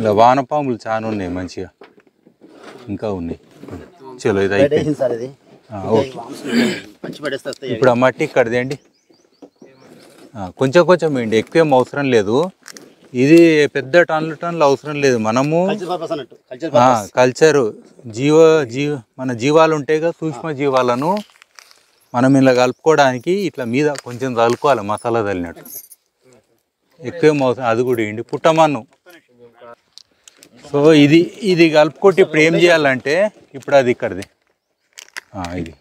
ఇలా వానపాములు చాలా ఉన్నాయి మంచిగా ఇంకా ఉన్నాయి. చలో ఇది అయిపోయింది. ఇప్పుడు ఆ మట్టి ఇక్కడది అండి కొంచెం కొంచెం వేయండి, ఎక్కువేం అవసరం లేదు. ఇది పెద్ద టన్నులు అవసరం లేదు. మనము కల్చరు మన జీవాలు ఉంటాయి కదా, సూక్ష్మ జీవాలను మనం ఇలా కలుపుకోవడానికి ఇట్లా మీద కొంచెం చల్లుకోవాలి, మసాలా చల్లినట్టు. ఎక్కువేం అవసరం. అది కూడా వేయండి, పుట్టమన్ను. సో ఇది కలుపుకొట్టి ఇప్పుడు ఏం చేయాలంటే ఇప్పుడు అది ఇక్కడిది ఇది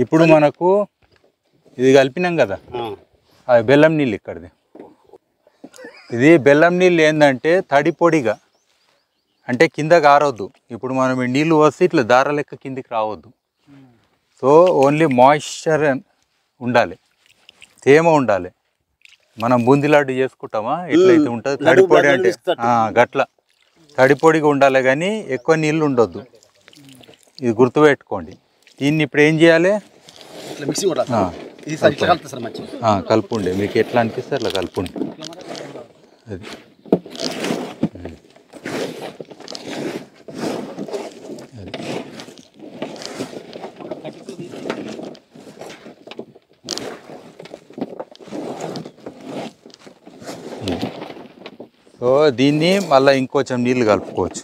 ఇప్పుడు మనకు ఇది కలిపినాం కదా, అది బెల్లం నీళ్ళు ఇక్కడిది. ఇది బెల్లం నీళ్ళు ఏంటంటే తడి పొడిగా, అంటే కింద కారవద్దు. ఇప్పుడు మనం ఈ నీళ్ళు వస్తే ఇట్లా దార లెక్క కిందికి రావద్దు. సో ఓన్లీ మాయిశ్చర్ ఉండాలి, తేమ ఉండాలి. మనం బూందీ లడ్డు చేసుకుంటామా ఎట్లయితే ఉంటుంది తడి పొడి అంటే గట్ల తడి పొడిగా ఉండాలి, కానీ ఎక్కువ నీళ్ళు ఉండొద్దు. ఇది గుర్తుపెట్టుకోండి. దీన్ని ఇప్పుడు ఏం చేయాలి, కలుపుండే మీకు ఎట్లా అనిపిస్తే అట్లా కలుపుండి. అది సో దీన్ని మళ్ళీ ఇంకొంచెం నీళ్ళు కలుపుకోవచ్చు.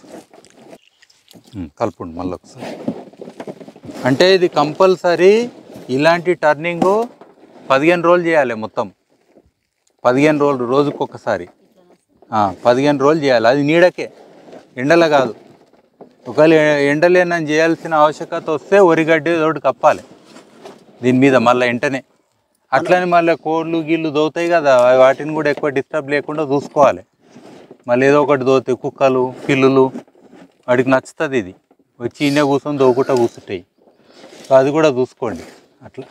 కలుపుండి మళ్ళీ ఒకసారి. అంటే ఇది కంపల్సరీ ఇలాంటి టర్నింగు 15 రోజులు చేయాలి. మొత్తం 15 రోజులు, రోజుకొకసారి 15 రోజులు చేయాలి. అది నీడకే, ఎండలో కాదు. ఒకవేళ ఎండలేనని చేయాల్సిన ఆవశ్యకత వస్తే ఒరిగడ్డి తోటి కప్పాలి దీని మీద మళ్ళీ వెంటనే. అట్లని మళ్ళీ కోళ్ళు గీళ్ళు దోతాయి కదా, వాటిని కూడా ఎక్కువ డిస్టర్బ్ లేకుండా చూసుకోవాలి. మళ్ళీ ఏదో ఒకటి దోతాయి, కుక్కలు పిల్లులు, వాడికి నచ్చుతుంది ఇది వచ్చి ఇన్నే కూర్చొని దోకుంటా కూర్చుంటాయి. సో అది కూడా చూసుకోండి అట్లా.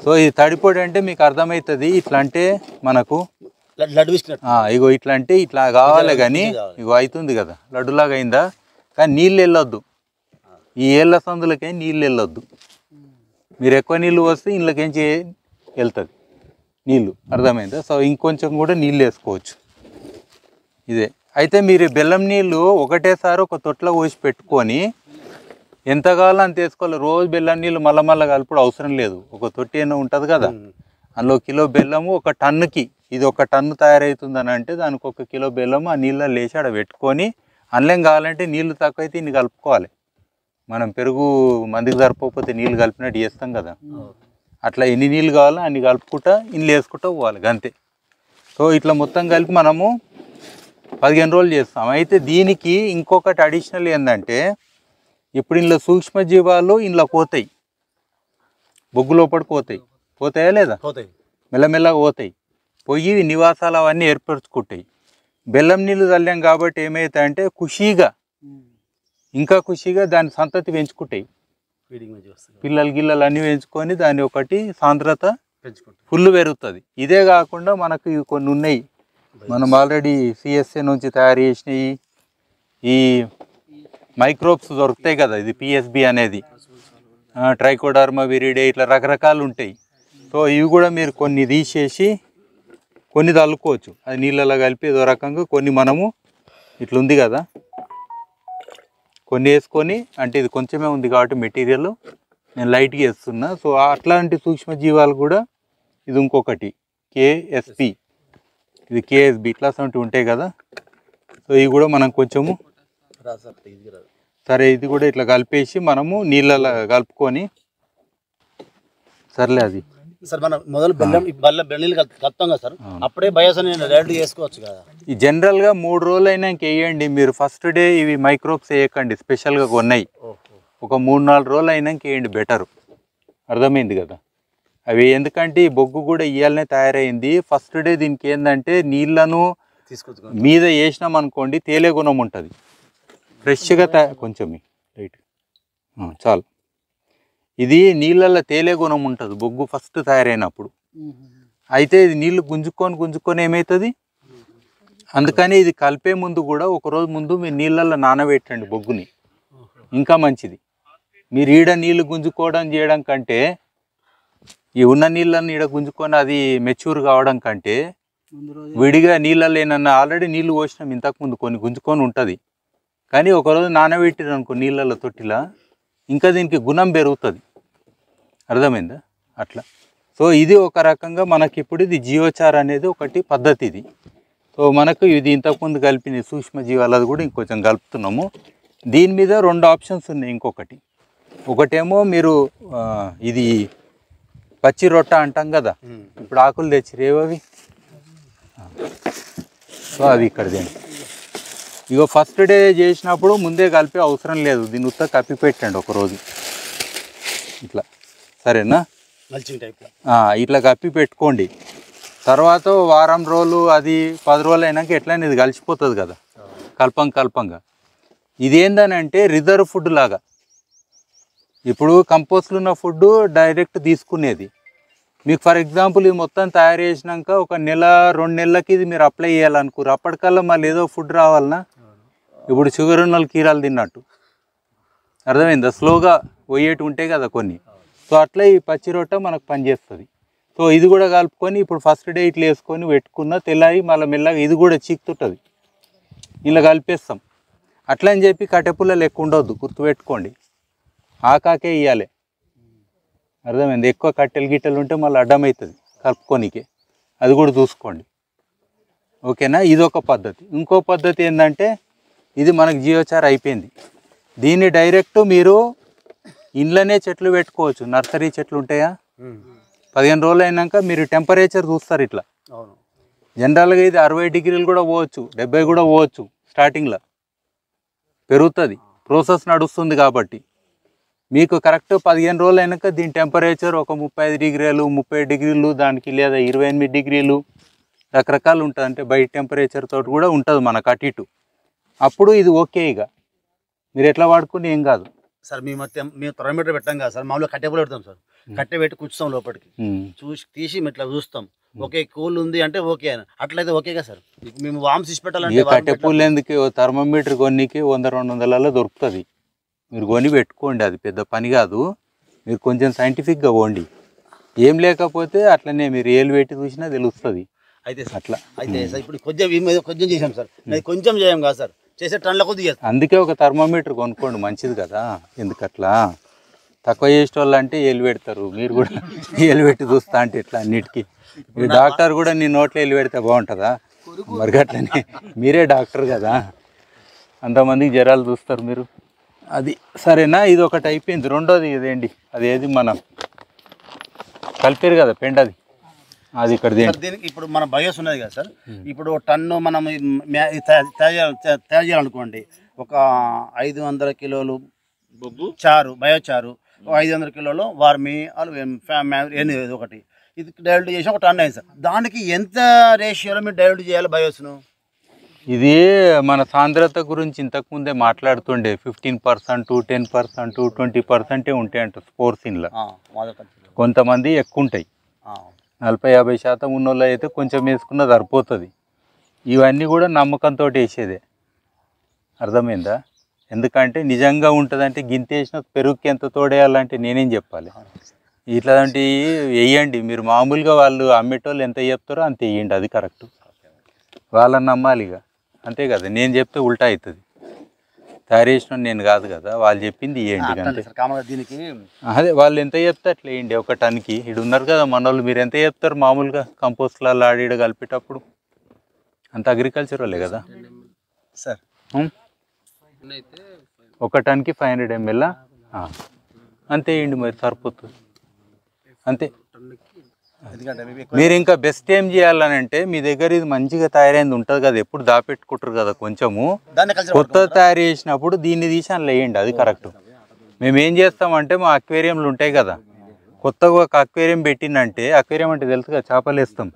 సో ఇది తడిపొడి అంటే మీకు అర్థమవుతుంది. ఇట్లా అంటే మనకు ఇగో ఇట్లా అంటే ఇట్లా కావాలి, కానీ ఇగో అవుతుంది కదా లడ్డులాగా అయిందా, కానీ నీళ్ళు వెళ్ళొద్దు. ఈ ఏళ్ళ సందులకేం నీళ్ళు వెళ్ళొద్దు. మీరు ఎక్కువ నీళ్ళు వస్తే ఇళ్ళకేంచి వెళ్తుంది నీళ్ళు, అర్థమైందా? సో ఇంకొంచెం కూడా నీళ్ళు వేసుకోవచ్చు. ఇదే అయితే మీరు బెల్లం నీళ్ళు ఒకటేసారి ఒక తొట్లో పోసి పెట్టుకొని ఎంత కావాలో అంత వేసుకోవాలి. రోజు బెల్లం నీళ్ళు మళ్ళీ కలుపుడు అవసరం లేదు. ఒక తొట్టి అయినా ఉంటుంది కదా, అందులో కిలో బెల్లము ఒక టన్నుకి, ఇది ఒక టన్ను తయారవుతుందని అంటే దానికి 1 కిలో బెల్లము ఆ నీళ్ళ లేచి ఆడ పెట్టుకొని, అందులో కావాలంటే నీళ్ళు తక్కువ అయితే ఇన్ని కలుపుకోవాలి. మనం పెరుగు మందికి సరిపోతే నీళ్ళు కలిపినట్టు చేస్తాం కదా, అట్లా ఎన్ని నీళ్ళు కావాలో అన్ని కలుపుకుంటా ఇన్ని వేసుకుంటూ పోవాలి అంతే. సో ఇట్లా మొత్తం కలిపి మనము 15 రోజులు చేస్తాం. అయితే దీనికి ఇంకొకటి అడిషనల్ ఏంటంటే, ఇప్పుడు ఇందులో సూక్ష్మజీవాలు ఇందులో పోతాయి, బొగ్గు లోపలికి పోతాయా లేదా? మెల్లమెల్లగా పోతాయి. పోయి నివాసాలు అవన్నీ ఏర్పరచుకుంటాయి. బెల్లం నీళ్ళు చల్లాం కాబట్టి ఏమవుతాయంటే ఇంకా ఖుషీగా దాని సంతతి పెంచుకుంటాయి. పిల్లలు గిల్లలు అన్నీ పెంచుకొని దాని ఒకటి సాంద్రత ఫుల్ పెరుగుతుంది. ఇదే కాకుండా మనకు కొన్ని ఉన్నాయి, మనం ఆల్రెడీ సిఎస్ఏ నుంచి తయారు చేసినవి ఈ మైక్రోబ్స్ దొరుకుతాయి కదా, ఇది పిఎస్బి అనేది, ట్రైకోడర్మా విరిడే, ఇట్లా రకరకాలు ఉంటాయి. సో ఇవి కూడా మీరు కొన్ని తీసేసి కొన్ని చల్లుకోవచ్చు. అది నీళ్ళలో కలిపి ఏదో రకంగా కొన్ని మనము ఇట్లుంది కదా కొన్ని వేసుకొని, అంటే ఇది కొంచెమే ఉంది కాబట్టి మెటీరియల్ నేను లైట్గా వేస్తున్నా. సో అట్లాంటి సూక్ష్మజీవాలు కూడా ఇది ఇంకొకటి కేఎస్పి, ఇది కేఎస్బి ఇట్లాంటివి ఉంటాయి కదా. సో ఇవి కూడా మనం కొంచెము సరే ఇది కూడా ఇట్లా కలిపేసి మనము నీళ్ళలో కలుపుకొని, సర్లే అది సార్ మనం మొదలు బెల్లం కలుపుతాం కదా సార్, అప్పుడే బయోస్ రెడీ చేసుకోవచ్చు కదా. ఈ జనరల్గా 3 రోజులు అయినాక వేయండి మీరు. ఫస్ట్ డే ఇవి మైక్రోబ్స్ వేయకండి, స్పెషల్గా కొన్నాయి. ఒక 3-4 రోజులు అయినాక వేయండి, బెటరు. అర్థమైంది కదా. అవి ఎందుకంటే ఈ బొగ్గు కూడా ఇయ్యాలనే తయారైంది. ఫస్ట్ డే దీనికి ఏంటంటే నీళ్ళను మీద వేసినాం అనుకోండి తేలే గుణం ఉంటుంది, ఫ్రెష్గా కొంచెం రైట్ చాలు. ఇది నీళ్ళల్లో తేలే గుణం ఉంటుంది బొగ్గు ఫస్ట్ తయారైనప్పుడు. అయితే ఇది నీళ్ళు గుంజుకొని ఏమవుతుంది, అందుకని ఇది కలిపే ముందు కూడా ఒకరోజు ముందు మీరు నీళ్ళల్లో నానబెట్టండి బొగ్గుని, ఇంకా మంచిది. మీరు ఈడ నీళ్ళు గుంజుకోవడం చేయడం కంటే, ఈ ఉన్న నీళ్ళని ఈడ గుంజుకొని అది మెచ్యూర్ కావడం కంటే విడిగా నీళ్ళల్లో ఏమన్నా ఆల్రెడీ నీళ్ళు పోసినాం ఇంతకుముందు కొన్ని గుంజుకొని ఉంటుంది, కానీ ఒకరోజు నానబెట్టిరు అనుకో నీళ్ళల్లో తొట్టిలా ఇంకా దీనికి గుణం పెరుగుతుంది. అర్థమైందా? అట్లా. సో ఇది ఒక రకంగా మనకి ఇప్పుడు ఇది జీవచార అనేది ఒకటి పద్ధతి ఇది. సో మనకు ఇది ఇంతకుముందు కలిపిన సూక్ష్మజీవాలది కూడా ఇంకొంచెం కలుపుతున్నాము. దీని మీద 2 ఆప్షన్స్ ఉన్నాయి. ఇంకొకటి ఒకటేమో మీరు ఇది పచ్చి రొట్ట అంటాం కదా, ఇప్పుడు ఆకులు తెచ్చిరేవి సో అవి ఇక్కడ దేండి. ఇగో ఫస్ట్ డే చేసినప్పుడు ముందే కలిపే అవసరం లేదు, దీన్ని ఉత్త కప్పి పెట్టండి ఒకరోజు ఇట్లా, సరేనా? ఇట్లా కప్పి పెట్టుకోండి. తర్వాత వారం రోజులు అది 10 రోజులు అయినాక ఎట్లయినా ఇది కలిసిపోతుంది కదా కల్పంగా. ఇదేందని అంటే రిజర్వ్ ఫుడ్ లాగా. ఇప్పుడు కంపోస్ట్లు ఉన్న ఫుడ్ డైరెక్ట్ తీసుకునేది మీకు ఫర్ ఎగ్జాంపుల్ ఇది మొత్తం తయారు చేసినాక 1 నెల 2 నెలలకి ఇది మీరు అప్లై చేయాలనుకోరు, అప్పటికల్లా మళ్ళీ ఏదో ఫుడ్ రావాలన్నా. ఇప్పుడు షుగర్ ఉన్న వాళ్ళు కీరాలు తిన్నట్టు, అర్థమైందా? స్లోగా పోయేటి ఉంటాయి కదా కొన్ని. సో అట్లా ఈ పచ్చి రొట్ట మనకు పనిచేస్తుంది. సో ఇది కూడా కలుపుకొని ఇప్పుడు ఫస్ట్ డే ఇట్లా వేసుకొని పెట్టుకున్న తెల్లారి మళ్ళీ మెల్లగా ఇది కూడా చీకుతుంటుంది, ఇలా కలిపేస్తాం. అట్లా అని చెప్పి కట్టెపుల్లలు ఎక్కువ ఉండవద్దు, గుర్తుపెట్టుకోండి. ఆకాకే ఇవ్వాలి, అర్థమైంది? ఎక్కువ కట్టెలు గిట్టెలు ఉంటే మళ్ళీ అడ్డమవుతుంది కలుపుకోనికే, అది కూడా చూసుకోండి. ఓకేనా? ఇది ఒక పద్ధతి. ఇంకో పద్ధతి ఏంటంటే ఇది మనకు జీవచార అయిపోయింది. దీన్ని డైరెక్ట్ మీరు ఇంట్లోనే చెట్లు పెట్టుకోవచ్చు. నర్సరీ చెట్లు ఉంటాయా, 15 రోజులు అయినాక మీరు టెంపరేచర్ చూస్తారు ఇట్లా. జనరల్గా ఇది 60 డిగ్రీలు కూడా పోవచ్చు, 70 కూడా పోవచ్చు. స్టార్టింగ్లో పెరుగుతుంది, ప్రాసెస్ నడుస్తుంది కాబట్టి. మీకు కరెక్ట్ 15 రోజులు అయినాక దీని టెంపరేచర్ ఒక 35 డిగ్రీలు 30 డిగ్రీలు దానికి, లేదా 28 డిగ్రీలు రకరకాలు ఉంటుంది. అంటే బయట టెంపరేచర్ తోటి కూడా ఉంటుంది మనకు అటు ఇటు. అప్పుడు ఇది ఓకే. ఇక మీరు ఎట్లా వాడుకుని ఏం కాదు సార్. మేము థర్మోమీటర్ పెట్టాం కదా సార్, మామూలుగా కట్టె కూడా పెడతాం సార్. కట్టె పెట్టి కూర్చుతాం లోపలికి, చూసి తీసి ఇట్లా చూస్తాం. ఓకే కూల్ ఉంది అంటే ఓకే అని, అట్లయితే ఓకే కదా సార్. మేము వామ్స్ ఇచ్చి పెట్టాలంటే కట్టె పూలు ఎందుకు, థర్మోమీటర్ కొన్నికి 100-200 దొరుకుతుంది. మీరు కొని పెట్టుకోండి, అది పెద్ద పని కాదు. మీరు కొంచెం సైంటిఫిక్గా పోండి. ఏం లేకపోతే అట్లనే మీరు ఏలు పెట్టి చూసినా తెలుస్తుంది. అయితే అట్లా అయితే సార్ ఇప్పుడు కొంచెం చేసాం సార్, కొంచెం చేయం కాదు సార్, చేసే టన్నుల కొద్ది చేస్తాం. అందుకే ఒక థర్మోమీటర్ కొనుక్కోండి, మంచిది కదా. ఎందుకట్లా తక్కువ చేసే వాళ్ళు అంటే ఏలు పెడతారు, మీరు కూడా ఏలు పెట్టి చూస్తా అంటే ఎట్లా అన్నిటికీ. ఈ డాక్టర్ కూడా నీ నోట్లో ఏలు పెడితే బాగుంటుందా? మరి అట్లనే మీరే డాక్టర్ కదా, అంతమందికి జ్వరాలు చూస్తారు మీరు. అది సరేనా? ఇది ఒకటి అయిపోయింది. రెండోది ఇదేంటి, అదేది మనం కలిపారు కదా పెండది, అది ఇక్కడ దీనికి ఇప్పుడు మన బయోస్ ఉన్నది కదా సార్. ఇప్పుడు టన్ను మనం తయారు చేయాలనుకోండి, ఒక 500 కిలోలు చారు బయోచారు, 500 కిలోలు వార్మి ఏది ఒకటి, ఇది డైల్యూట్ చేసి ఒక టన్ను అయింది సార్. దానికి ఎంత రేషియోలో మీరు డైల్యూట్ చేయాలి బయోస్ను? ఇది మన సాంద్రత గురించి ఇంతకుముందే మాట్లాడుతుండే. 15%, 10%, 20% ఉంటాయంట స్పోర్స్ ఇన్లో. కొంతమంది ఎక్కువ ఉంటాయి, 40-50% ఉన్నోళ్ళు అయితే కొంచెం వేసుకున్న సరిపోతుంది. ఇవన్నీ కూడా నమ్మకంతో వేసేదే, అర్థమైందా? ఎందుకంటే నిజంగా ఉంటుందంటే గింతేసిన పెరుగుకి ఎంత తోడేయాలంటే నేనేం చెప్పాలి? ఇట్లాంటివి వేయండి మీరు. మామూలుగా వాళ్ళు అమ్మేటోళ్ళు ఎంత చెప్తారో అంత వేయండి, అది కరెక్ట్. వాళ్ళని నమ్మాలి ఇక, అంతే కదా. నేను చెప్తే ఉల్టా అవుతుంది. తయారు చేసిన నేను కాదు కదా, వాళ్ళు చెప్పింది వేయండి అంతే. దీనికి అదే వాళ్ళు ఎంత చెప్తే అట్లా వేయండి. ఒక టన్కి ఇడు ఉన్నారు కదా మన వాళ్ళు, మీరు ఎంత చెప్తారు మామూలుగా కంపోస్ట్లలో ఆడిడ కలిపేటప్పుడు? అంత అగ్రికల్చర్ వాళ్ళే కదా సార్. ఒక టన్కి 500 ml అంతే వేయండి, మరి సరిపోతుంది అంతే. మీరు ఇంకా బెస్ట్ ఏం చేయాలని అంటే, మీ దగ్గర ఇది మంచిగా తయారైంది ఉంటుంది కదా, ఎప్పుడు దాపెట్టుకుంటారు కదా కొంచెము, కొత్త తయారు చేసినప్పుడు దీన్ని తీసి అందులో వేయండి, అది కరెక్ట్. మేము ఏం చేస్తామంటే మా అక్వేరియంలు ఉంటాయి కదా, కొత్తగా ఒక అక్వేరియం పెట్టిందంటే, అక్వేరియం అంటే తెలుసు కదా చేపలు వేస్తాం,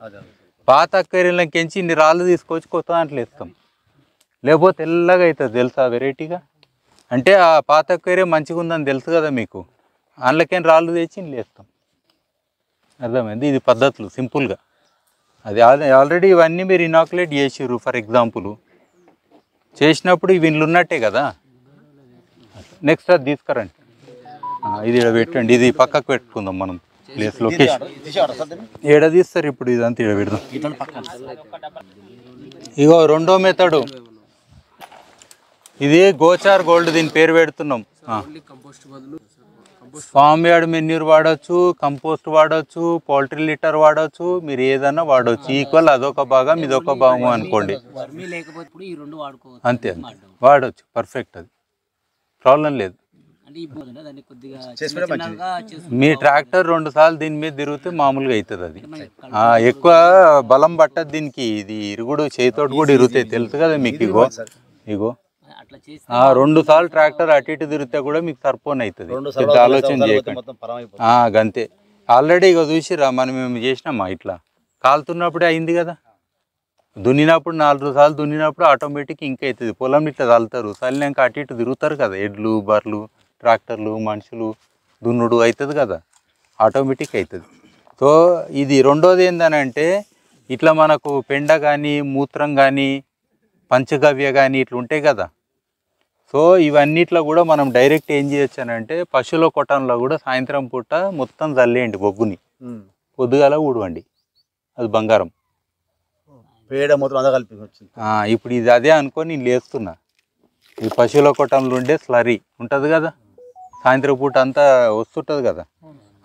పాత అక్వేరియంలోకించి ఇన్ని రాళ్ళు తీసుకొచ్చి కొత్త దాంట్లో వేస్తాం. లేకపోతే తెల్లగా అవుతుంది తెలుసా వెరైటీగా. అంటే ఆ పాత అక్వేరియం మంచిగా ఉందని తెలుసు కదా మీకు, అందులోకేం రాళ్ళు తెచ్చి ఇంట్లో వేస్తాం. అర్థమైంది? ఇది పద్ధతులు సింపుల్గా. అది ఆల్రెడీ ఇవన్నీ మీరు ఇనాకులేట్ చేసిర్రు ఫర్ ఎగ్జాంపుల్, చేసినప్పుడు ఇవి ఇండ్లు ఉన్నట్టే కదా. నెక్స్ట్ అది తీసుకురండి, ఇది ఇక్కడ పెట్టండి, ఇది పక్కకు పెట్టుకుందాం మనం. ప్లేస్ లొకేషన్ ఏడ తీస్తారు ఇప్పుడు ఇదంతా ఈడ పెడదాం. ఇగో రెండో మెథడు ఇది గోచార్ గోల్డ్, దీని పేరు పెడుతున్నాం. ఫామ్ యార్డ్ మెన్యూర్ వాడచ్చు, కంపోస్ట్ వాడచ్చు, పౌల్ట్రీ లిటర్ వాడచ్చు, మీరు ఏదన్నా వాడవచ్చు. ఈక్వల్ అదొక భాగం ఇదొక భాగం అనుకోండి, అంతే అంతే వాడచ్చు. పర్ఫెక్ట్, అది ప్రాబ్లం లేదు. మీ ట్రాక్టర్ 2 సార్లు దీని మీద తిరిగితే మామూలుగా అవుతుంది. అది ఎక్కువ బలం పట్టదు దీనికి, ఇది ఇరుగుడు చేతితోటి కూడా ఇరుగుతాయి, తెలుసు కదా మీకు. ఇగో ఇగో 2 సార్లు ట్రాక్టర్ అటు ఇటు తిరిగితే కూడా మీకు సరిపోని అవుతుంది. పెద్ద ఆలోచన చేయకండి, గంతే. ఆల్రెడీ ఇక చూసిరా మనం మేము చేసినామా, ఇట్లా కాలుతున్నప్పుడే అయింది కదా. దున్నినప్పుడు 4 సార్లు దున్నినప్పుడు ఆటోమేటిక్ ఇంకా అవుతుంది. పొలం ఇట్లా చల్లుతారు, చల్లినాక అటు ఇటు తిరుగుతారు కదా, ఎడ్లు బర్రెలు ట్రాక్టర్లు మనుషులు, దున్నుడు అవుతుంది కదా, ఆటోమేటిక్ అవుతుంది. సో ఇది రెండోది ఏందనంటే, ఇట్లా మనకు పెండ కానీ మూత్రం కానీ పంచగవ్య కానీ ఇట్లా ఉంటాయి కదా. సో ఇవన్నిట్లో కూడా మనం డైరెక్ట్ ఏం చేయొచ్చు అని అంటే, పశువుల కొట్టంలో కూడా సాయంత్రం పూట మొత్తం చల్లేయండి బొగ్గుని, పొద్దుగాల ఊడవండి, అది బంగారం. పేడ మొత్తం అంతా కలిపి వచ్చింది. ఇప్పుడు ఇది అదే అనుకొని నేను లేస్తున్నా. ఇది పశువుల కొట్టంలో ఉండే స్లరీ ఉంటుంది కదా, సాయంత్రం పూట అంతా వస్తుంటుంది కదా,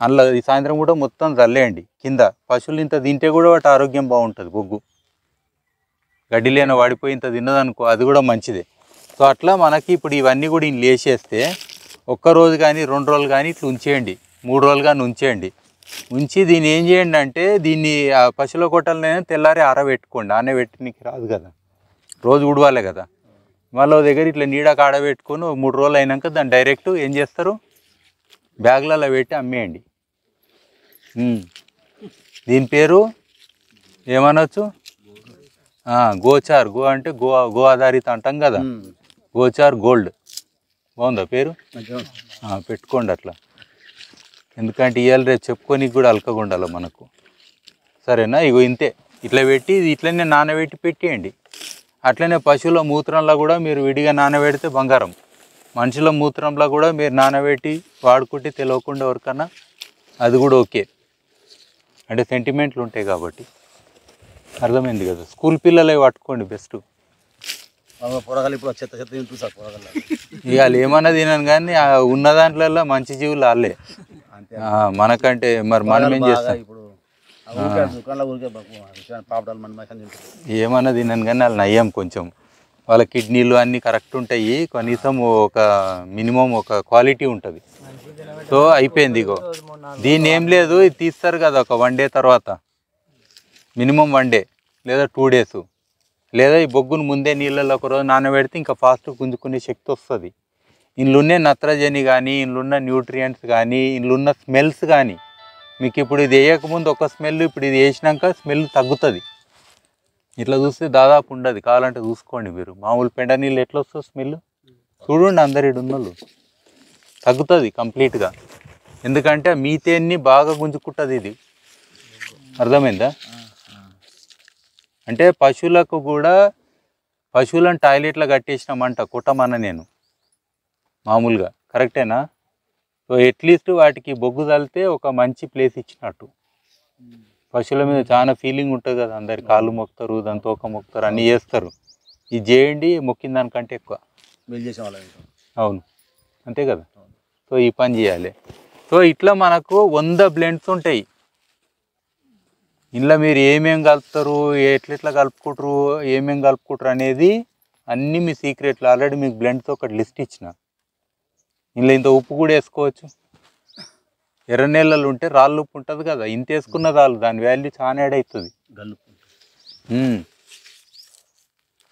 అందులో ఈ సాయంత్రం పూట మొత్తం చల్లేయండి కింద. పశువులు ఇంత తింటే కూడా వాటి ఆరోగ్యం బాగుంటుంది. బొగ్గు గడ్డి లేని వాడిపోయి ఇంత తిన్నదనుకో, అది కూడా మంచిదే. సో అట్లా మనకి ఇప్పుడు ఇవన్నీ కూడా ఇన్ని లేచేస్తే, ఒక్కరోజు కానీ 2 రోజులు కానీ ఇట్లా ఉంచేయండి, 3 రోజులు కానీ ఉంచేయండి. ఉంచి దీన్ని ఏం చేయండి అంటే, దీన్ని ఆ పశువుల కొట్టలనే తెల్లారి ఆరబెట్టుకోండి. ఆనే పెట్టినకి రాదు కదా, రోజు ఉడవాలి కదా. మళ్ళీ దగ్గర ఇట్లా నీడకు ఆడబెట్టుకొని 3 రోజులు అయినాక దాన్ని డైరెక్ట్ ఏం చేస్తారు, బ్యాగ్లలో పెట్టి అమ్మేయండి. దీని పేరు ఏమనొచ్చు, గోచార్. గో అంటే గో ఆధారిత అంటాం కదా, గోచార్ గోల్డ్. బాగుందా పేరు? పెట్టుకోండి అట్లా, ఎందుకంటే ఇవాళ రేపు చెప్పుకోనికి కూడా అలకగా ఉండాలి మనకు, సరేనా? ఇగో ఇంతే, ఇట్లా పెట్టి ఇది ఇట్లనే నానబెట్టి పెట్టేయండి. అట్లనే పశువుల మూత్రంలో కూడా మీరు విడిగా నానబెడితే బంగారం. మనుషుల మూత్రంలో కూడా మీరు నానబెట్టి వాడుకుంటే తెలియకుండా ఎవరికన్నా అది కూడా ఓకే. అంటే సెంటిమెంట్లు ఉంటాయి కాబట్టి, అర్థమైంది కదా. స్కూల్ పిల్లలే పట్టుకోండి బెస్ట్. ఇక వాళ్ళు ఏమన్నా తినను కానీ ఉన్న దాంట్లో మంచి జీవులు వాళ్ళే, మనకంటే. మరి మనం ఏం చేస్తాం, ఏమన్నా తినను కానీ వాళ్ళు నయ్యం కొంచెం. వాళ్ళ కిడ్నీలు అన్నీ కరెక్ట్ ఉంటాయి, కనీసం ఒక మినిమం ఒక క్వాలిటీ ఉంటుంది. సో అయిపోయింది. ఇగో దీన్ని ఏం లేదు, ఇది తీస్తారు కదా ఒక 1 డే తర్వాత, మినిమం 1 డే లేదా 2 డేస్, లేదా ఈ బొగ్గును ముందే నీళ్ళలో ఒకరోజు నానబెడితే ఇంకా ఫాస్ట్ గుంజుకునే శక్తి వస్తుంది. ఇందులోనే నత్రజని కానీ, ఇందులో న్యూట్రియంట్స్ కానీ, ఇందులో స్మెల్స్ కానీ, మీకు ఇప్పుడు ఇది వేయకముందు ఒక స్మెల్, ఇప్పుడు ఇది వేసినాక స్మెల్ తగ్గుతుంది. ఇట్లా చూస్తే దాదాపు ఉండదు, కావాలంటే చూసుకోండి మీరు. మామూలు పెండ నీళ్ళు ఎట్లా వస్తుంది స్మెల్ చూడండి, అందరు ఇడు ఉన్నోళ్ళు, తగ్గుతుంది కంప్లీట్గా. ఎందుకంటే మీథేన్ని బాగా గుంజుకుంటుంది ఇది, అర్థమైందా? అంటే పశువులకు కూడా, పశువులను టాయిలెట్లో కట్టేసినామంట కుట్టమన్న నేను మామూలుగా, కరెక్టేనా? సో అట్లీస్ట్ వాటికి బొగ్గు తలితే ఒక మంచి ప్లేస్ ఇచ్చినట్టు. పశువుల మీద చాలా ఫీలింగ్ ఉంటుంది కదా, అందరి కాళ్ళు మొక్కుతారు, దాని తోక మొక్కుతారు, అన్నీ చేస్తారు. ఇది చేయండి, మొక్కిన దానికంటే ఎక్కువ. అవును, అంతే కదా. సో ఈ పని చేయాలి. సో ఇట్లా మనకు 100 బ్లెండ్స్ ఉంటాయి. ఇందులో మీరు ఏమేమి కలుపుతారు, ఎట్లెట్లా కలుపుకుంటారు, ఏమేమి కలుపుకుంటారు అనేది అన్నీ మీ సీక్రెట్లు. ఆల్రెడీ మీకు బ్లెండ్తో ఒకటి లిస్ట్ ఇచ్చిన. ఇందులో ఇంత ఉప్పు కూడా వేసుకోవచ్చు. ఎర్ర నీళ్ళలు ఉంటే రాళ్ళు ఉప్పు ఉంటుంది కదా, ఇంత వేసుకున్న రాళ్ళు, దాని వాల్యూ చాలా యాడ్ అవుతుంది.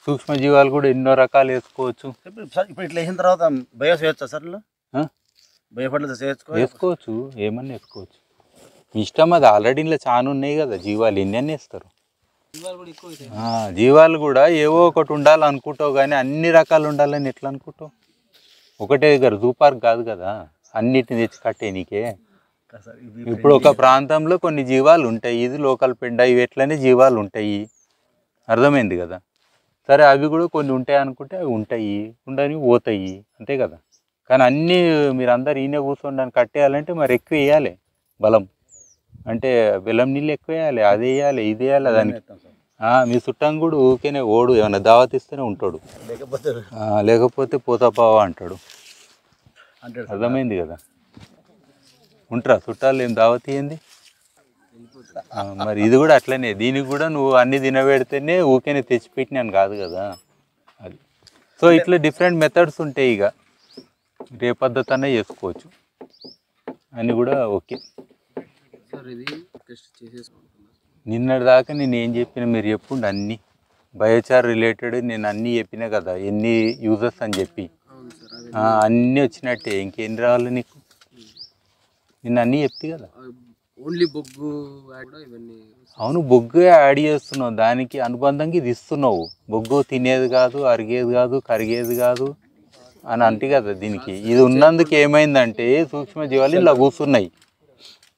సూక్ష్మజీవాలు కూడా ఎన్నో రకాలు వేసుకోవచ్చు. ఇప్పుడు ఇట్లా వేసిన తర్వాత బయోస్ వేయచ్చా సార్? వేసుకోవచ్చు, ఏమన్నా వేసుకోవచ్చు, ఇష్టం. అది ఆల్రెడీ ఇంట్లో చాలా ఉన్నాయి కదా జీవాలు, ఎన్ని అన్నీ వేస్తారు. జీవాలు కూడా ఏవో ఒకటి ఉండాలనుకుంటావు, కానీ అన్ని రకాలు ఉండాలని ఎట్లా అనుకుంటావు? ఒకటే దగ్గర జూ పార్క్ కాదు కదా, అన్నిటిని తెచ్చి కట్టే నీకే. ఇప్పుడు ఒక ప్రాంతంలో కొన్ని జీవాలు ఉంటాయి, ఇది లోకల్ పెండ, ఇవి ఎట్లనే జీవాలు ఉంటాయి, అర్థమైంది కదా. సరే అవి కూడా కొన్ని ఉంటాయి అనుకుంటే అవి ఉంటాయి, ఉండని పోతాయి, అంతే కదా. కానీ అన్నీ మీరు అందరు ఈయన కూర్చోండి కట్టేయాలంటే మరి ఎక్కువ వేయాలి బలం. అంటే బెల్లం నీళ్ళు ఎక్కువ వేయాలి, అది వేయాలి, ఇది వేయాలి దానికి. మీ చుట్టం కూడా ఊరికేనే ఓడు ఏమన్నా దావత్ ఇస్తేనే ఉంటాడు, లేకపోతే పోతాపావా అంటాడు. అర్థమైంది కదా. ఉంటారా చుట్టాలు ఏం దావత్ ఇయ్యండి. మరి ఇది కూడా అట్లనే, దీనికి కూడా నువ్వు అన్ని తినబెడితేనే ఊకేనే తెచ్చిపెట్టినాను కాదు కదా అది. సో ఇట్లా డిఫరెంట్ మెథడ్స్ ఉంటాయి. ఇక ఏ పద్ధతి అన్నా చేసుకోవచ్చు అని కూడా ఓకే. నిన్నటి దాకా నేను ఏం చెప్పిన మీరు చెప్పుండి అన్నీ బయోచార్ రిలేటెడ్ నేను అన్నీ చెప్పినా కదా, ఎన్ని యూజెస్ అని చెప్పి అన్నీ వచ్చినట్టే. ఇంకేం రావాలి నీకు? నిన్న అన్నీ చెప్తే కదా. ఓన్లీ బొగ్గు అవును, బొగ్గు యాడ్ చేస్తున్నావు, దానికి అనుబంధంగా ఇది ఇస్తున్నావు. బొగ్గు తినేది కాదు, అరిగేది కాదు, కరిగేది కాదు అని అంటే కదా. దీనికి ఇది ఉన్నందుకు ఏమైందంటే సూక్ష్మజీవాలు ఇలా కూర్చున్నాయి,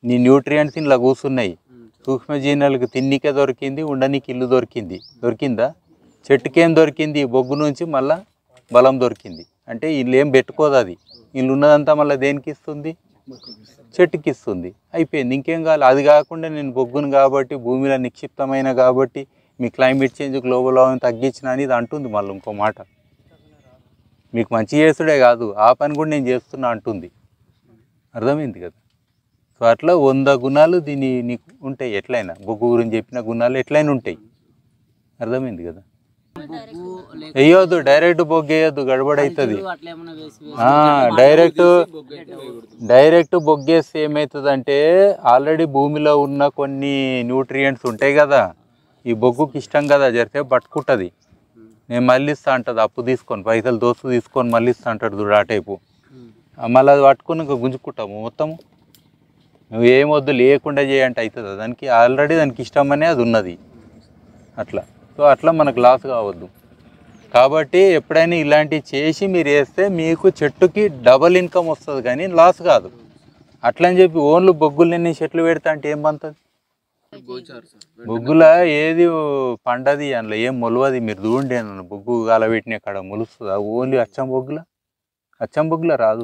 నీ న్యూట్రియంట్స్ ఇలా కూర్చున్నాయి. సూక్ష్మజీవులకు తిన్నికే దొరికింది, ఉండనికి ఇల్లు దొరికిందా? చెట్టుకేం దొరికింది? బొగ్గు నుంచి మళ్ళా బలం దొరికింది. అంటే ఇల్లు ఏం పెట్టుకోదు, అది ఇల్లు ఉన్నదంతా మళ్ళీ దేనికి ఇస్తుంది? చెట్టుకి ఇస్తుంది. అయిపోయింది, ఇంకేం కావాలి. అది కాకుండా నేను బొగ్గును కాబట్టి, భూమిలో నిక్షిప్తమైన కాబట్టి మీ క్లైమేట్ చేంజ్, గ్లోబల్ వార్మింగ్ తగ్గించిన అని ఇది అంటుంది. మళ్ళీ ఇంకో మాట, మీకు మంచి చేసుడే కాదు, ఆ పని కూడా నేను చేస్తున్నా అంటుంది. అర్థమైంది కదా. సో అట్లా 100 గుణాలు నీకు ఉంటాయి. ఎట్లయినా బొగ్గు గురించి చెప్పిన గుణాలు ఎట్లయినా ఉంటాయి. అర్థమైంది కదా. వేయొద్దు, డైరెక్ట్ బొగ్గు వేయొద్దు, గడబడవుతుంది. డైరెక్ట్ బొగ్గేస్తే ఏమవుతుందంటే ఆల్రెడీ భూమిలో ఉన్న కొన్ని న్యూట్రియంట్స్ ఉంటాయి కదా, ఈ బొగ్గుకి ఇష్టం కదా, జరితే పట్టుకుంటుంది. నేను మళ్ళీ ఇస్తా అంటుంది, అప్పు తీసుకొని పైసలు దోస్తు తీసుకొని మళ్ళీ ఇస్తా అంటాడు చూడు, ఆ టైపు. మళ్ళీ అది పట్టుకుని ఇంకా గుంజుకుంటాము మొత్తము. నువ్వు ఏమొద్దు లేకుండా చేయంటే అవుతుందా? దానికి ఆల్రెడీ దానికి ఇష్టమనే అది ఉన్నది అట్లా. సో అట్లా మనకు లాస్ కావద్దు. కాబట్టి ఎప్పుడైనా ఇలాంటివి చేసి మీరు వేస్తే మీకు చెట్టుకి డబల్ ఇన్కమ్ వస్తుంది, కానీ లాస్ కాదు. అట్లని చెప్పి ఓన్లీ బొగ్గులన్నీ చెట్లు పెడతా అంటే ఏం పంతుంది? బొగ్గుల ఏది పండది, అందులో ఏం మొలవది. మీరు చూడండి, బొగ్గు కాలబెట్టిన కాడ మొలుస్తుంది. ఓన్లీ అచ్చం బొగ్గుల రాదు,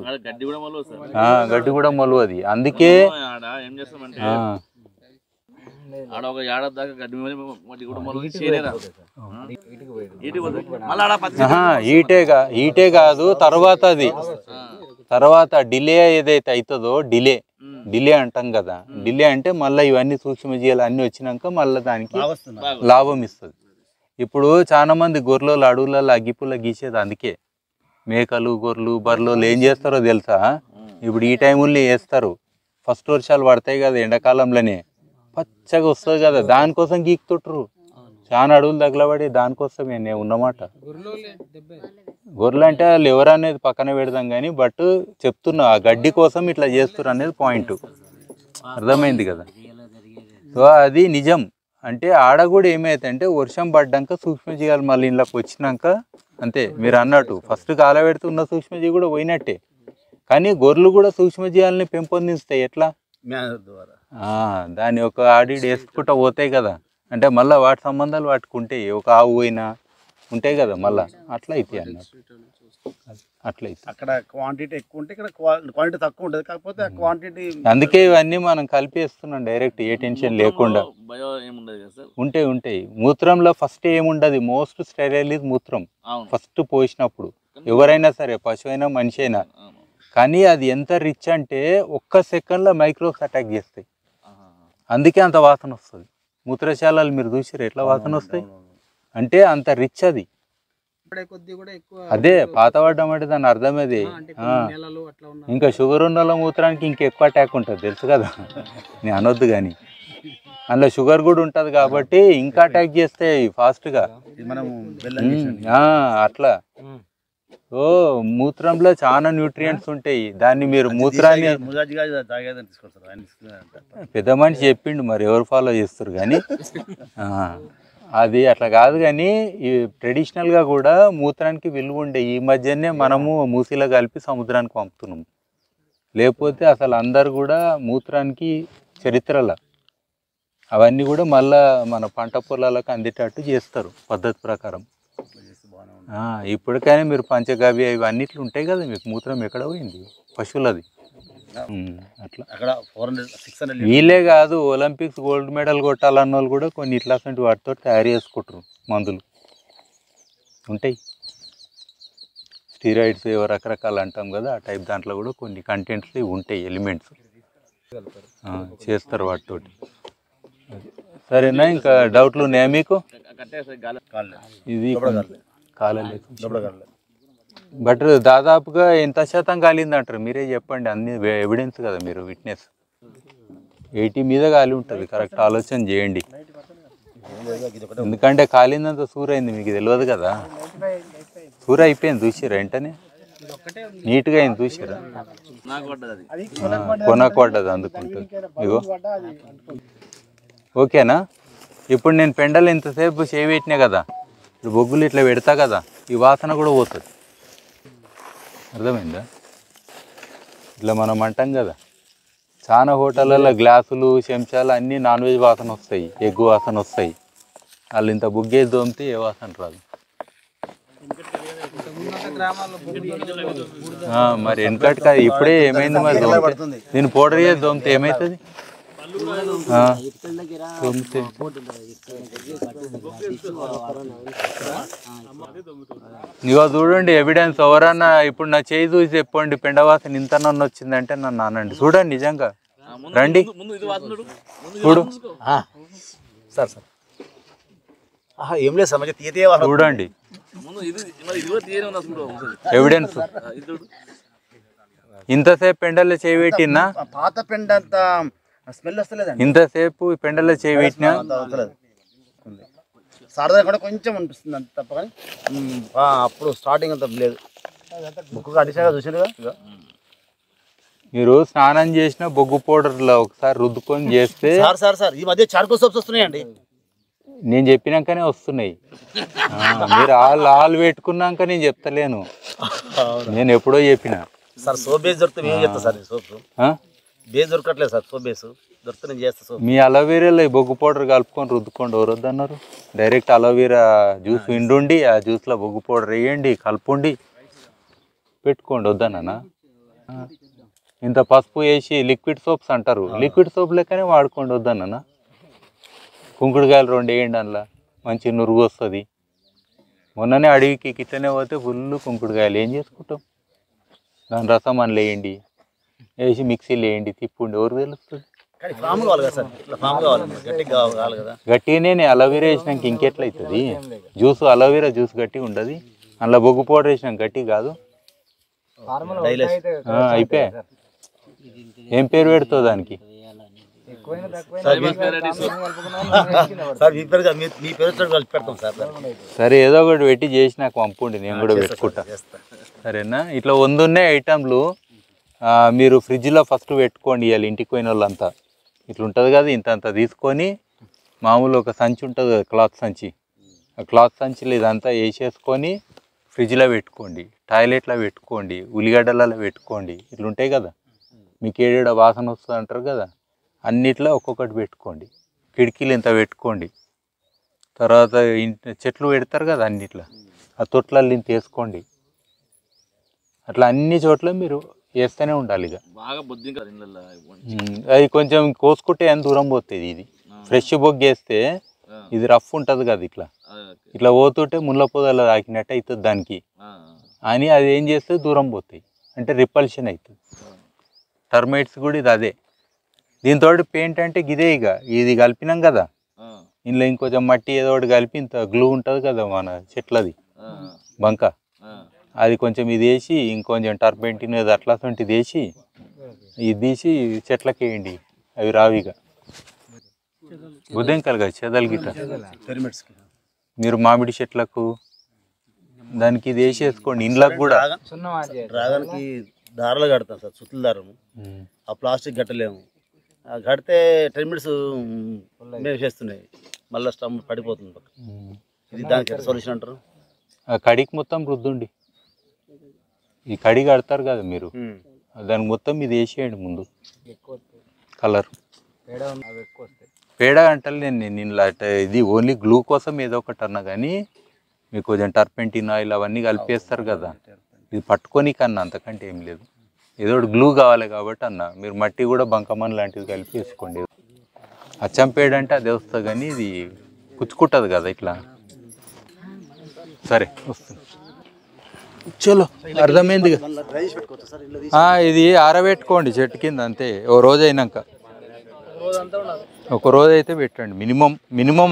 గడ్డి కూడా మొలవది. అందుకే ఈటే కాదు, తర్వాత డిలే ఏదైతే అవుతుందో, డిలే అంటాం కదా. డిలే అంటే మళ్ళీ ఇవన్నీ సూక్ష్మజీవులు అన్నీ వచ్చినాక మళ్ళీ దానికి లాభం ఇస్తుంది. ఇప్పుడు చాలా మంది గొర్రెలు అడవులలో అగ్గిపుల్ల గీసేది అందుకే. మేకలు, గొర్రెలు, బర్రెలు ఏం చేస్తారో తెలుసా? ఇప్పుడు ఈ టైంలో వేస్తారు, ఫస్ట్ వర్షాలు పడతాయి కదా ఎండాకాలంలోనే, పచ్చగా వస్తుంది కదా, దానికోసం గీకుతుంటారు. చాలా అడవులు తగలబడి దానికోసమే నేను ఉన్నమాట. గొర్రెలు అంటే వాళ్ళు ఎవరు అనేది పక్కన పెడదాం కానీ, బట్ చెప్తున్నా ఆ గడ్డి కోసం ఇట్లా చేస్తారు అనేది పాయింట్. అర్థమైంది కదా. సో అది నిజం. అంటే ఆడ కూడా ఏమైతుందంటే వర్షం పడ్డాక సూక్ష్మజీవాలు మళ్ళీ ఇంట్లోకి వచ్చినాక అంతే. మీరు అన్నట్టు ఫస్ట్ కాలబెడితే ఉన్న సూక్ష్మజీవి కూడా పోయినట్టే. కానీ గొర్రెలు కూడా సూక్ష్మజీవాలని పెంపొందిస్తాయి. ఎట్లా? దాని ఒక ఆడిడ్ వేసుకుంటా పోతాయి కదా. అంటే మళ్ళీ వాటి సంబంధాలు వాటికి ఉంటాయి, ఒక ఆవు పోయినా ఉంటాయి కదా, మళ్ళీ అట్లా అయితే అన్నట్టు. అట్లా అయితే అక్కడ క్వాంటిటీ ఎక్కువ ఉంటే ఇక్కడ క్వాంటిటీ తక్కువ ఉంటుంది. కాకపోతే ఆ క్వాంటిటీ అందుకే ఇవన్నీ మనం కలిపేస్తున్నాం డైరెక్ట్, ఏ టెన్షన్ లేకుండా. ఉంటాయి. మూత్రంలో ఫస్ట్ ఏముండదు, మోస్ట్ స్టెరైల్ ఇస్ మూత్రం. ఫస్ట్ పోసినప్పుడు ఎవరైనా సరే, పశువు అయినా మనిషి అయినా. కానీ అది ఎంత రిచ్ అంటే ఒక్క సెకండ్లో మైక్రోబ్స్ అటాక్ చేస్తాయి. అందుకే అంత వాసన వస్తుంది. మూత్రశాలలు మీరు చూసారు ఎట్లా వాసన వస్తాయి అంటే అంత రిచ్ అది. అదే పాతపడ్డం అంటే దాని అర్థం అది. ఇంకా షుగర్ ఉన్న మూత్రానికి ఇంకెక్కువ అటాక్ ఉంటుంది తెలుసు కదా. నేను అనొద్దు కానీ అందులో షుగర్ కూడా ఉంటుంది కాబట్టి ఇంకా అటాక్ చేస్తాయి ఫాస్ట్గా. అట్లా. సో మూత్రంలో చాలా న్యూట్రియంట్స్ ఉంటాయి. దాన్ని మీరు మూత్రాన్ని పెద్ద మనిషి చెప్పిండు, మరి ఎవరు ఫాలో చేస్తారు కానీ అది అట్లా కాదు. కానీ ఈ ట్రెడిషనల్గా కూడా మూత్రానికి విలువ ఉండే. ఈ మధ్యనే మనము మూసిలో కలిపి సముద్రానికి పంపుతున్నాం. లేకపోతే అసలు అందరు కూడా మూత్రానికి చరిత్రల అవన్నీ కూడా మళ్ళా మన పంట పొలాలకు అందేటట్టు చేస్తారు పద్ధతి ప్రకారం. ఇప్పటికైనా మీరు పంచగవ్య ఇవన్నిట్లు ఉంటాయి కదా, మీకు మూత్రం ఎక్కడ పోయింది పశువులది. అట్లా అక్కడ 400 600 వీళ్ళే కాదు, ఒలింపిక్స్ గోల్డ్ మెడల్ కొట్టాలన్న వాళ్ళు కూడా కొన్ని ఇట్లా వాటితో తయారు చేసుకుంటారు మందులు ఉంటాయి. స్టీరాయిడ్స్ రకరకాలు అంటాం కదా, ఆ టైప్ దాంట్లో కూడా కొన్ని కంటెంట్స్ ఉంటాయి, ఎలిమెంట్స్ చేస్తారు వాటితోటి. సరేనా, ఇంకా డౌట్లు ఉన్నాయా మీకు? ఇది కాలేదు, బట్ దాదాపుగా ఎంత శాతం కాలింది అంటారు, మీరే చెప్పండి. అన్ని ఎవిడెన్స్ కదా, మీరు విట్నెస్. 80 మీద కాలి ఉంటుంది, కరెక్ట్ ఆలోచన చేయండి. ఎందుకంటే కాలిందంత సూర్ అయింది, మీకు తెలియదు కదా. సూర్ అయిపోయింది, చూసిరా వెంటనే నీట్గా అయింది, చూసిరా కొనకు పడ్డది అందుకుంటుంది. ఇగో ఓకేనా. ఇప్పుడు నేను పెండలు ఇంతసేపు చేయి పెట్టినా కదా, ఇప్పుడు బొగ్గులు ఇట్లా పెడతా కదా, ఈ వాసన కూడా పోతుంది. అర్థమైందా? ఇట్లా మనం అంటాం కదా, చాలా హోటళ్ళల్లో గ్లాసులు చెంచాలు అన్నీ నాన్ వెజ్ వాసన వస్తాయి, ఎగ్ వాసన వస్తాయి. వాళ్ళు ఇంత బుగ్గేసి దోమితే ఏ వాసన రాదు. మరి వెనకటి కాదు, ఇప్పుడే ఏమైంది మరి దోమితే, నేను పౌడర్ చేసి దోమితే ఏమవుతుంది? ఇగో చూడండి ఎవిడెన్స్. ఎవరన్నా ఇప్పుడు నా చేయి చూసి చెప్పండి పెండ వాసన ఇంత నన్ను వచ్చిందంటే నన్ను అనండి. చూడండి నిజంగా రండి చూడు సార్ సార్ ఏం లేదు సార్, చూడండి ఎవిడెన్స్. ఇంతసేపు పెండల్లో చేయి పెట్టినా, పాత పెండ అంత స్మెల్ వస్తలేదండి. ఇంతసేపు పెండల్లో చేయి పెట్టినా సారదా కూడా కొంచెం అనిపిస్తుంది అంత తప్ప, కానీ అప్పుడు స్టార్టింగ్ అంత లేదు. బుక్ అడిసాగా చూసారుగా. మీరు స్నానం చేసిన బొగ్గు పౌడర్లో ఒకసారి రుద్దుకొని చేస్తే. సార్ ఈ మధ్య చార్కోల్ సోప్స్ వస్తున్నాయండి. నేను చెప్పినాకనే వస్తున్నాయి, మీరు ఆల్ పెట్టుకున్నాక నేను చెప్తలేను. నేను ఎప్పుడో చెప్పిన సార్. సోప్ బేస్ దొరికితే మేము చెప్తాం సార్. సోప్ బేస్ దొరకట్లేదు సార్, సోప్ బేస్ దొరికితే నేను చేస్తా. సోప్ మీ అలోవీరాలో ఈ బొగ్గు పౌడర్ కలుపుకొని రుద్దుకోండి. ఎవరు వద్దన్నారు? డైరెక్ట్ అలోవీరా జ్యూస్ విండుండి ఆ జ్యూస్లో బొగ్గు పౌడర్ వేయండి, కలుపుండి పెట్టుకోండి. వద్దన్నా ఇంత పసుపు వేసి లిక్విడ్ సోప్స్ అంటారు, లిక్విడ్ సోప్ లెక్కనే వాడుకోండి. వద్దన్నా కుంకుడుకాయలు 2 వేయండి, అందులో మంచి నురుగు వస్తుంది. మొన్ననే అడవికి కిట్లనే పోతే ఫుల్ కుంకుడుకాయలు. ఏం చేసుకుంటాం? దాని రసం అందులో వేయండి, వేసి మిక్సీలో వేయండి, తిప్పుండి. ఎవరు తెలుస్తుంది? గట్టిగానే అలోవీరా వేసినాక ఇంకెట్లా అవుతుంది జ్యూస్? అలోవీరా జ్యూస్ గట్టిగా ఉండదు, అందులో బొగ్గు పౌడర్ వేసినాక గట్టి కాదు. అయిపోయా. ఏం పేరు పెడుతుంది దానికి? సరే ఏదో ఒకటి పెట్టి చేసి నాకు పంపుండి, నేను కూడా పెట్టుకుంటా. సరేనా? ఇట్లా 100 ఉన్నాయి ఐటమ్లు. మీరు ఫ్రిడ్జ్లో ఫస్ట్ పెట్టుకోండి. ఇవాళ ఇంటికి పోయిన వాళ్ళంతా ఇట్లా ఉంటుంది కదా, ఇంత తీసుకొని మామూలు ఒక సంచి ఉంటుంది కదా, క్లాత్ సంచి, ఆ క్లాత్ సంచిలో ఇదంతా వేసేసుకొని ఫ్రిడ్జ్లో పెట్టుకోండి, టాయిలెట్లో పెట్టుకోండి, ఉల్లిగడ్డలలో పెట్టుకోండి. ఇట్లా ఉంటాయి కదా, మీకు ఏడేడ వాసన వస్తుంది అంటారు కదా, అన్నిట్లో ఒక్కొక్కటి పెట్టుకోండి. కిటికీలు ఇంత పెట్టుకోండి. తర్వాత చెట్లు పెడతారు కదా అన్నిట్లో, ఆ తొట్లల్లో ఇంత వేసుకోండి. అట్లా అన్ని చోట్ల మీరు వేస్తూనే ఉండాలి. ఇక అది కొంచెం కోసుకుంటే ఎంత దూరం పోతుంది. ఇది ఫ్రెష్ బొగ్గు వేస్తే ఇది రఫ్ ఉంటుంది కదా, ఇట్లా పోతుంటే ముళ్ళ పొదలు తాకినట్టు అవుతుంది దానికి అని. అది ఏం చేస్తే దూరం పోతాయి, అంటే రిపల్షన్ అవుతుంది. టర్మైట్స్ కూడా ఇది అదే. దీంతో పెయింట్ అంటే గిదే. ఇక ఇది కలిపినాం కదా, ఇందులో ఇంకొంచెం మట్టి ఏదో ఒకటి కలిపి ఇంత గ్లూ ఉంటుంది కదా మన చెట్లది బంక, అది కొంచెం ఇది వేసి ఇంకొంచెం టర్పెంటిన్ ఏదో అట్లాంటిది వేసి ఇది తీసి చెట్లకి వేయండి, అవి రావిగా. బుద్ధంకాయలు కదా చెదలు గిట్ట, మీరు మామిడి చెట్లకు దానికి ఇది వేసేసుకోండి. ఇండ్లకు కూడా డ్రాగన్కి దారాలు కడతాం సార్, సుత్తుల దారము. ఆ ప్లాస్టిక్ కట్టలేము, కడితే 10 minutes వేసేస్తున్నాయి, మళ్ళీ స్టమ్ పడిపోతుంది. ఇది దానికి సొల్యూషన్ అంటారు. ఆ కడికి మొత్తం రుద్దుండి. ఈ కడి కడతారు కదా మీరు, దానికి మొత్తం ఇది వేసేయండి ముందు. కలర్ పేడ అంటారు. నేను ఇది ఓన్లీ గ్లూ కోసం ఏదో ఒకటి అన్నా, కానీ మీకు కొంచెం టర్పెంటిన్ ఆయిల్ అవన్నీ కలిపేస్తారు కదా, ఇది పట్టుకొని కన్నా అంతకంటే ఏం లేదు. ఏదో ఒకటి గ్లూ కావాలి కాబట్టి అన్న మీరు మట్టి కూడా బంకమన్ లాంటివి కలిపి వేసుకోండి. అచ్చంపేడు అంటే అదే వస్తుంది కానీ ఇది కుచ్చుకుంటుంది కదా ఇట్లా. సరే వస్తుంది చలో అర్థమైంది. ఇది ఆరబెట్టుకోండి చెట్టు కింద అంతే. ఓ రోజు అయినాక ఒక రోజు అయితే పెట్టండి మినిమం